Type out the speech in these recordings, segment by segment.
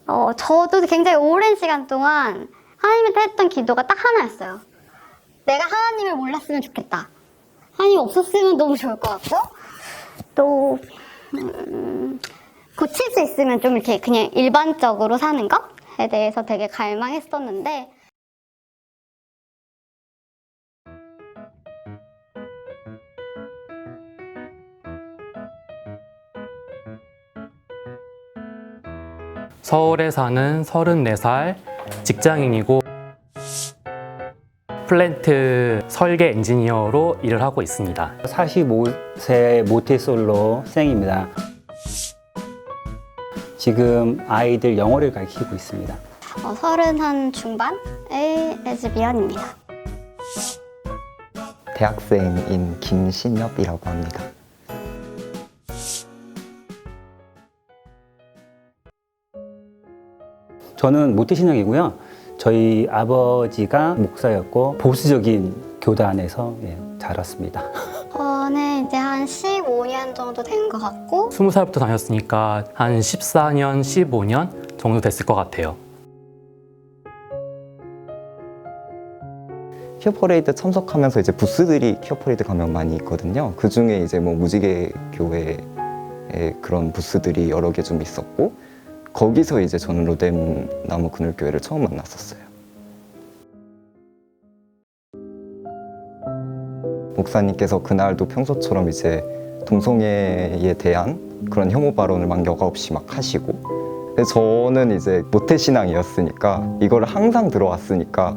저도 굉장히 오랜 시간 동안 하나님한테 했던 기도가 딱 하나였어요. 내가 하나님을 몰랐으면 좋겠다. 하나님 없었으면 너무 좋을 것 같고, 또 고칠 수 있으면 좀 이렇게 그냥 일반적으로 사는 것에 대해서 되게 갈망했었는데, 서울에 사는 34살 직장인이고 플랜트 설계 엔지니어로 일을 하고 있습니다. 45세 모태솔로생입니다. 지금 아이들 영어를 가르치고 있습니다. 30한 중반의 레즈비언입니다. 대학생인 김신엽이라고 합니다. 저는 모태신앙이고요. 저희 아버지가 목사였고 보수적인 교단에서 자랐습니다. 저는 이제 한 15년 정도 된 것 같고, 20살부터 다녔으니까 한 14년, 15년 정도 됐을 것 같아요. 퀴어 퍼레이드 참석하면서 이제 부스들이 퀴어 퍼레이드 가면 많이 있거든요. 그 중에 이제 뭐 무지개 교회의 그런 부스들이 여러 개 좀 있었고, 거기서 이제 저는 로뎀 나무 그늘교회를 처음 만났었어요. 목사님께서 그날도 평소처럼 이제 동성애에 대한 그런 혐오 발언을 막 여과 없이 막 하시고, 근데 저는 이제 모태신앙이었으니까 이거를 항상 들어왔으니까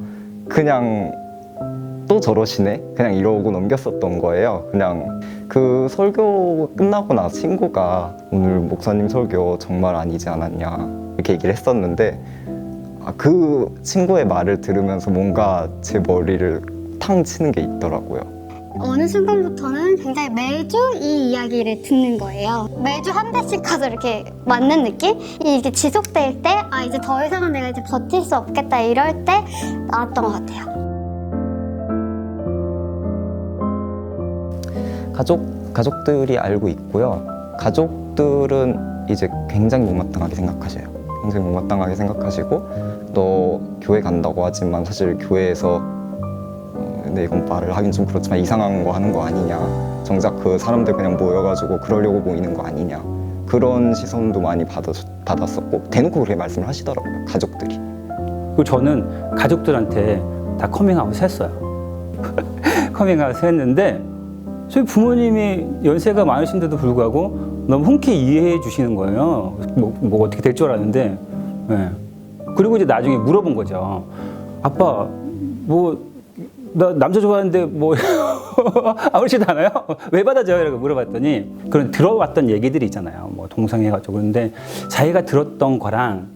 그냥 또 저러시네? 그냥 이러고 넘겼었던 거예요. 그냥 그 설교 끝나고 나서 친구가 오늘 목사님 설교 정말 아니지 않았냐 이렇게 얘기를 했었는데, 그 친구의 말을 들으면서 뭔가 제 머리를 탕 치는 게 있더라고요. 어느 순간부터는 굉장히 매주 이 이야기를 듣는 거예요. 매주 한 대씩 가서 이렇게 맞는 느낌? 이게 지속될 때, 이제 더 이상은 내가 이제 버틸 수 없겠다 이럴 때 나왔던 것 같아요. 가족들이 알고 있고요. 가족들은 이제 굉장히 못마땅하게 생각하셔요. 굉장히 못마땅하게 생각하시고, 너 교회 간다고 하지만 사실 교회에서 근데 이건 말을 하긴 좀 그렇지만 이상한 거 하는 거 아니냐, 정작 그 사람들 그냥 모여가지고 그러려고 모이는 거 아니냐, 그런 시선도 많이 받았었고, 대놓고 그렇게 말씀을 하시더라고요, 가족들이. 그리고 저는 가족들한테 다 커밍아웃 했어요. 커밍아웃 했는데 저희 부모님이 연세가 많으신데도 불구하고 너무 흔쾌히 이해해 주시는 거예요. 뭐 어떻게 될 줄 알았는데. 네. 그리고 이제 나중에 물어본 거죠. 아빠, 나 남자 좋아하는데 아무렇지도 않아요? 왜 받아줘요? 이렇게 물어봤더니 그런 들어왔던 얘기들이 있잖아요. 뭐 동성애가지고. 그런데 자기가 들었던 거랑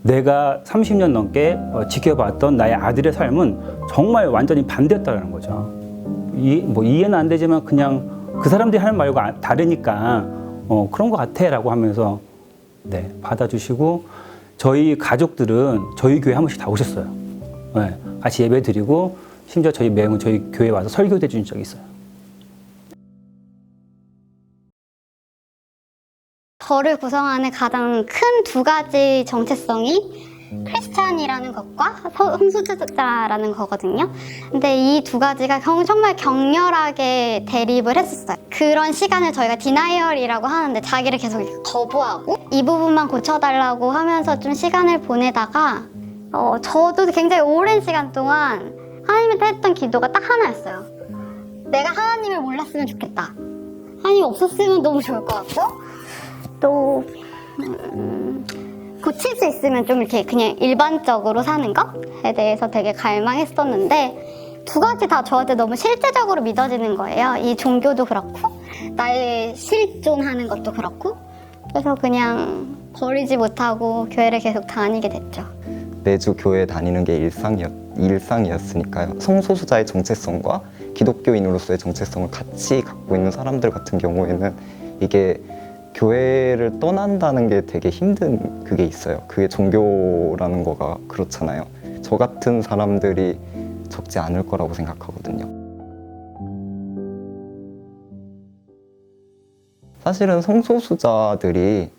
내가 30년 넘게 지켜봤던 나의 아들의 삶은 정말 완전히 반대였다는 거죠. 이해는 안 되지만 그냥 그 사람들이 하는 말과 다르니까 그런 것 같아 라고 하면서 받아주시고, 저희 가족들은 저희 교회 한 번씩 다 오셨어요. 네, 같이 예배 드리고, 심지어 저희 매형은 저희 교회에 와서 설교도 해준 적이 있어요. 저를 구성하는 가장 큰 두 가지 정체성이 크리스찬이라는 것과 성소수자라는 거거든요. 근데 이 두 가지가 정말 격렬하게 대립을 했었어요. 그런 시간을 저희가 디나이얼이라고 하는데, 자기를 계속 이렇게 거부하고 이 부분만 고쳐달라고 하면서 좀 시간을 보내다가, 저도 굉장히 오랜 시간 동안 하나님한테 했던 기도가 딱 하나였어요. 내가 하나님을 몰랐으면 좋겠다. 하나님 없었으면 너무 좋을 것 같고, 또 고칠 수 있으면 좀 이렇게 그냥 일반적으로 사는 것에 대해서 되게 갈망했었는데, 두 가지 다 저한테 너무 실제적으로 믿어지는 거예요. 이 종교도 그렇고 나의 실존하는 것도 그렇고. 그래서 그냥 버리지 못하고 교회를 계속 다니게 됐죠. 매주 교회 다니는 게 일상이었으니까요. 성소수자의 정체성과 기독교인으로서의 정체성을 같이 갖고 있는 사람들 같은 경우에는 이게 교회를 떠난다는 게 되게 힘든 그게 있어요. 그게 종교라는 거가 그렇잖아요. 저 같은 사람들이 적지 않을 거라고 생각하거든요. 사실은 성소수자들이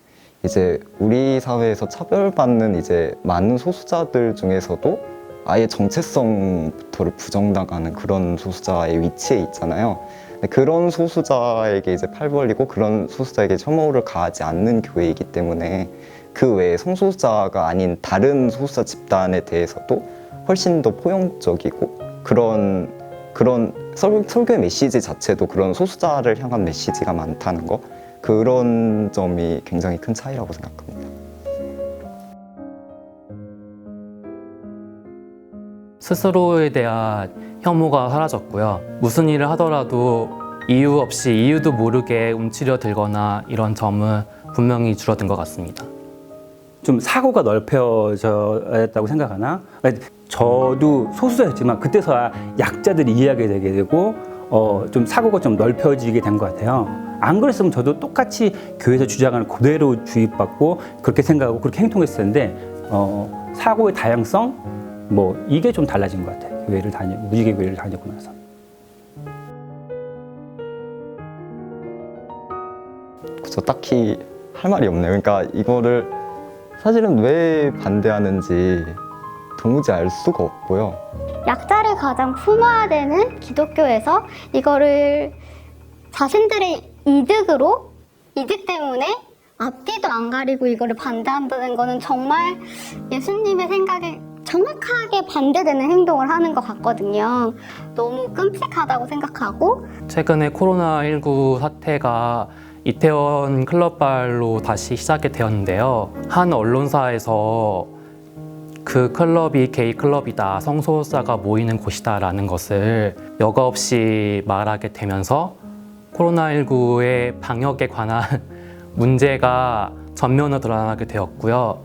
이제 우리 사회에서 차별받는 이제 많은 소수자들 중에서도 아예 정체성부터를 부정당하는 그런 소수자의 위치에 있잖아요. 근데 그런 소수자에게 이제 팔 벌리고 그런 소수자에게 혐오를 가하지 않는 교회이기 때문에 그 외에 성소수자가 아닌 다른 소수자 집단에 대해서도 훨씬 더 포용적이고 그런 설교의 메시지 자체도 그런 소수자를 향한 메시지가 많다는 거, 그런 점이 굉장히 큰 차이라고 생각합니다. 스스로에 대한 혐오가 사라졌고요. 무슨 일을 하더라도 이유 없이 이유도 모르게 움츠려 들거나 이런 점은 분명히 줄어든 것 같습니다. 좀 사고가 넓혀졌다고 생각하나? 저도 소수자였지만 그때서야 약자들이 이해하게 되게 되고 좀 사고가 좀 넓혀지게 된 것 같아요. 안 그랬으면 저도 똑같이 교회에서 주장하는 그대로 주입받고 그렇게 생각하고 그렇게 행동했을 텐데 사고의 다양성 뭐 이게 좀 달라진 것 같아요. 무지개 교회를 다니고 나서. 그래서 딱히 할 말이 없네요. 그러니까 이거를 사실은 왜 반대하는지 도무지 알 수가 없고요. 약자를 가장 품어야 되는 기독교에서 이거를 자신들의 이득 때문에 앞뒤도 안 가리고 이거를 반대한다는 거는 정말 예수님의 생각에 정확하게 반대되는 행동을 하는 것 같거든요. 너무 끔찍하다고 생각하고, 최근에 코로나19 사태가 이태원 클럽발로 다시 시작이 되었는데요. 한 언론사에서 그 클럽이 게이 클럽이다, 성소수자가 모이는 곳이다 라는 것을 여과 없이 말하게 되면서 코로나19의 방역에 관한 문제가 전면으로 드러나게 되었고요.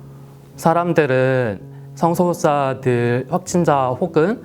사람들은 성소수자들, 확진자 혹은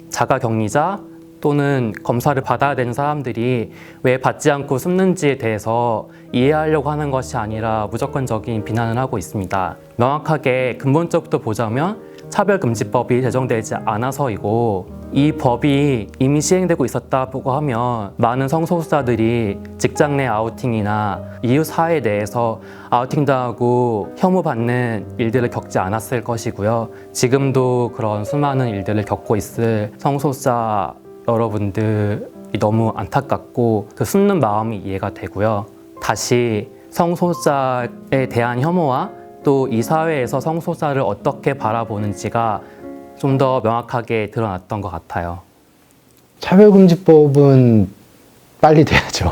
자가격리자 또는 검사를 받아야 되는 사람들이 왜 받지 않고 숨는지에 대해서 이해하려고 하는 것이 아니라 무조건적인 비난을 하고 있습니다. 명확하게 근본적부터 보자면 차별금지법이 제정되지 않아서이고, 이 법이 이미 시행되고 있었다고 하면 많은 성소수자들이 직장 내 아우팅이나 이웃 사회 내에서 아우팅당하고 혐오받는 일들을 겪지 않았을 것이고요. 지금도 그런 수많은 일들을 겪고 있을 성소수자 여러분들이 너무 안타깝고 그 숨는 마음이 이해가 되고요. 다시 성소수자에 대한 혐오와 또 이 사회에서 성소수자를 어떻게 바라보는지가 좀 더 명확하게 드러났던 것 같아요. 차별금지법은 빨리 돼야죠.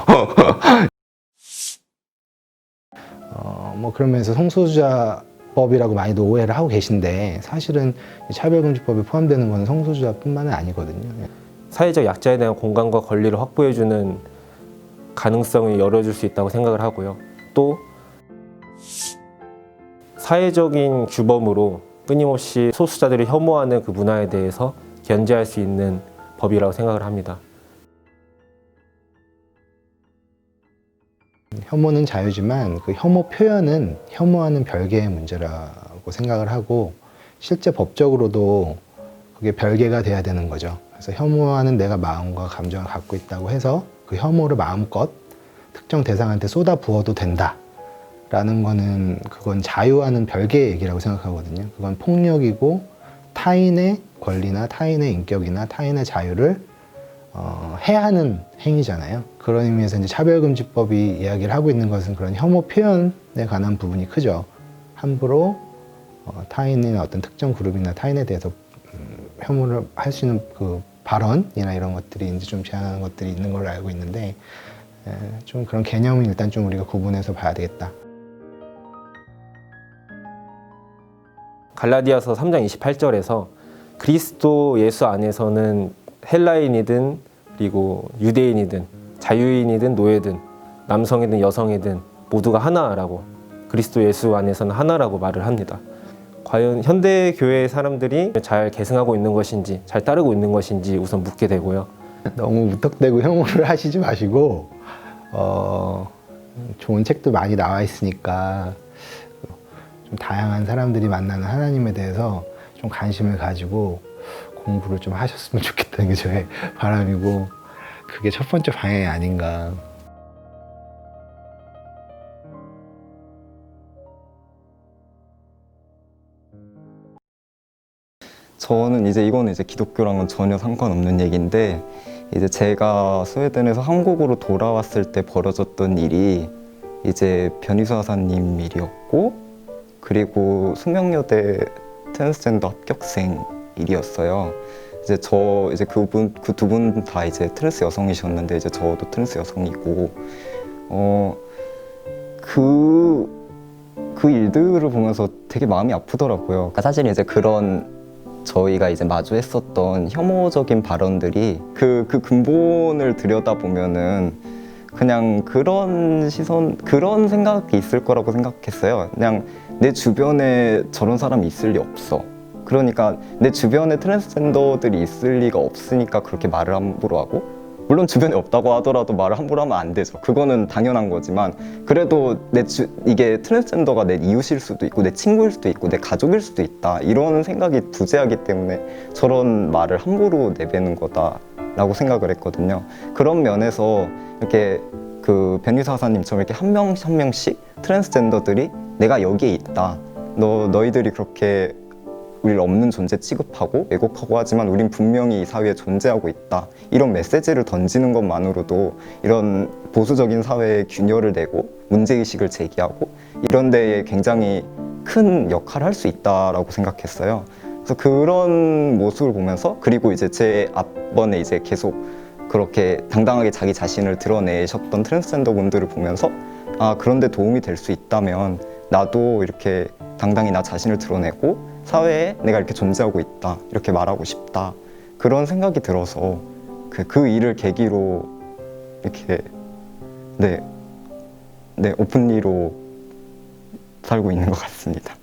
뭐 그러면서 성소수자법이라고 많이도 오해를 하고 계신데, 사실은 이 차별금지법에 포함되는 건 성소수자뿐만은 아니거든요. 사회적 약자에 대한 공간과 권리를 확보해주는 가능성을 열어줄 수 있다고 생각을 하고요. 또 사회적인 규범으로 끊임없이 소수자들을 혐오하는 그 문화에 대해서 견제할 수 있는 법이라고 생각을 합니다. 혐오는 자유지만 그 혐오 표현은 혐오하는 별개의 문제라고 생각을 하고, 실제 법적으로도 그게 별개가 돼야 되는 거죠. 그래서 혐오하는 내가 마음과 감정을 갖고 있다고 해서 그 혐오를 마음껏 특정 대상한테 쏟아 부어도 된다 라는 거는, 그건 자유와는 별개의 얘기라고 생각하거든요. 그건 폭력이고 타인의 권리나 타인의 인격이나 타인의 자유를 해하는 행위잖아요. 그런 의미에서 이제 차별금지법이 이야기를 하고 있는 것은 그런 혐오 표현에 관한 부분이 크죠. 함부로 타인이나 어떤 특정 그룹이나 타인에 대해서 혐오를 할 수 있는 그 발언이나 이런 것들이 이제 좀 제한하는 것들이 있는 걸로 알고 있는데, 좀 그런 개념을 일단 좀 우리가 구분해서 봐야 되겠다. 갈라디아서 3장 28절에서 그리스도 예수 안에서는 헬라인이든 그리고 유대인이든 자유인이든 노예든 남성이든 여성이든 모두가 하나라고, 그리스도 예수 안에서는 하나라고 말을 합니다. 과연 현대 교회 사람들이 잘 계승하고 있는 것인지 잘 따르고 있는 것인지 우선 묻게 되고요. 너무 무턱대고 혐오를 하시지 마시고, 좋은 책도 많이 나와 있으니까 좀 다양한 사람들이 만나는 하나님에 대해서 좀 관심을 가지고 공부를 좀 하셨으면 좋겠다는 게 저의 바람이고, 그게 첫 번째 방향이 아닌가. 저는 이제 이거는 이제 기독교랑은 전혀 상관없는 얘기인데 이제 제가 스웨덴에서 한국으로 돌아왔을 때 벌어졌던 일이 이제 변희수 하사님 일이었고 그리고 숙명여대 트랜스젠더 합격생 일이었어요. 이제 이제 그 두 분 다 이제 트랜스 여성이셨는데 이제 저도 트랜스 여성이고 그 일들을 보면서 되게 마음이 아프더라고요. 사실 이제 그런 저희가 이제 마주했었던 혐오적인 발언들이 그 근본을 들여다보면은 그냥 그런 그런 생각이 있을 거라고 생각했어요. 그냥 내 주변에 저런 사람이 있을 리 없어. 그러니까 내 주변에 트랜스젠더들이 있을 리가 없으니까 그렇게 말을 함부로 하고, 물론 주변에 없다고 하더라도 말을 함부로 하면 안 되죠. 그거는 당연한 거지만 그래도 이게 트랜스젠더가 내 이웃일 수도 있고 내 친구일 수도 있고 내 가족일 수도 있다, 이런 생각이 부재하기 때문에 저런 말을 함부로 내뱉는 거다라고 생각을 했거든요. 그런 면에서 이렇게 그 변희수 하사님처럼 이렇게 한 명씩 한 명씩 트랜스젠더들이 내가 여기에 있다, 너희들이 그렇게 우리를 없는 존재 취급하고 왜곡하고 하지만 우린 분명히 이 사회에 존재하고 있다, 이런 메시지를 던지는 것만으로도 이런 보수적인 사회에 균열을 내고 문제의식을 제기하고 이런 데에 굉장히 큰 역할을 할 수 있다라고 생각했어요. 그래서 그런 모습을 보면서, 그리고 이제 제 앞번에 이제 계속 그렇게 당당하게 자기 자신을 드러내셨던 트랜스젠더 분들을 보면서 아, 그런데 도움이 될 수 있다면 나도 이렇게 당당히 나 자신을 드러내고 사회에 내가 이렇게 존재하고 있다, 이렇게 말하고 싶다, 그런 생각이 들어서 그 일을 계기로 이렇게 오픈리로 살고 있는 것 같습니다.